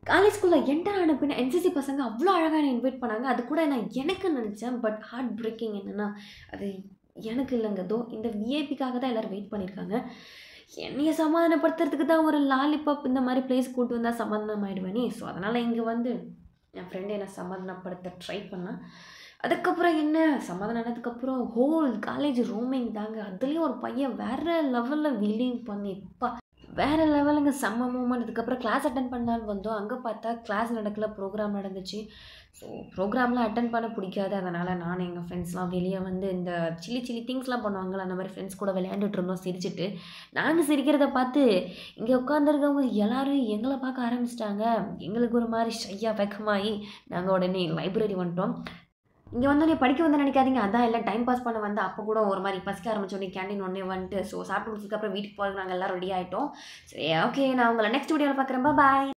College ஸ்கூல்ல enter ஆன பின்ன என்சிசி பசங்க அவ்வளோ அழகா என்ன இன்வைட் பண்ணாங்க. அது கூட நான் எனக்கு நினச்சேன். பட் ஹார்ட் பிரேக்கிங் என்னன்னா, அது எனக்கு இல்லங்க. இந்த விஐபிக்காக தான் எல்லாரும் வெயிட் பண்ணியிருக்காங்க. என்னைய சமாதானப்படுத்துறதுக்கு தான் ஒரு லாலிபாப் இந்த மாரி பிளேஸ் கூட்டு வந்தா சமாதானம் ஆயிடுவேனே! ஸோ, அதனால இங்க வந்து என் ஃப்ரெண்ட் என்ன சமாதானப்படுத்த ட்ரை பண்ணா. அதுக்கப்புறம் என்ன சமாதானம் ஆனதுக்கப்புறம் ஹோல் காலேஜ் ரூமிங் தாங்க. அதுலயும் ஒரு பையன் வேற லெவல்ல வில்லிங் பண்ணி ப்பா! வேற லெவலுங்க செம்ம மூமெண்ட். அதுக்கப்புறம் கிளாஸ் அட்டெண்ட் பண்ணலான்னு வந்தோம். அங்க பார்த்தா கிளாஸ் நடக்கல, ப்ரோகிராம் நடந்துச்சு. ஸோ ப்ரோகிராம்லாம் அட்டெண்ட் பண்ண பிடிக்காது. அதனால நானும் எங்க ஃப்ரெண்ட்ஸ்லாம் வெளிய வந்து இந்த சில்லி சில்லி திங்ஸ்லாம் பண்ணுவாங்கல்ல, அந்த மாரி ஃப்ரெண்ட்ஸ் கூட விளையாண்டுட்டு இருந்தோம் சிரிச்சுட்டு. நாங்க சிரிக்கிறத பார்த்து இங்க உட்காந்துருக்கவங்க எல்லாரும் எங்கள பார்க்க ஆரம்பிச்சுட்டாங்க. எங்களுக்கு ஒரு மாரி ஷையா வெக்கமாயி நாங்க உடனே லைப்ரரி வந்துட்டோம். இங்க வந்தோனே படிக்க வந்தேன்னு நெனைக்காதீங்க. அதான் இல்ல டைம் பாஸ் பண்ண வந்தேன். அப்ப கூட ஒரு மாரி பசிக்க ஆரம்பிச்சோனே கேன்டீன் உடனே வந்துட்டு, ஸோ சாப்பிட்டு முடிச்சதுக்கப்புறம் வீட்டுக்கு போறதுக்கு நாங்க எல்லாரும் ரெடி ஆயிட்டோம். சரி ஓகே. நான் உங்கள நெக்ஸ்ட் வீடியோல பார்க்குறேன். பாய்.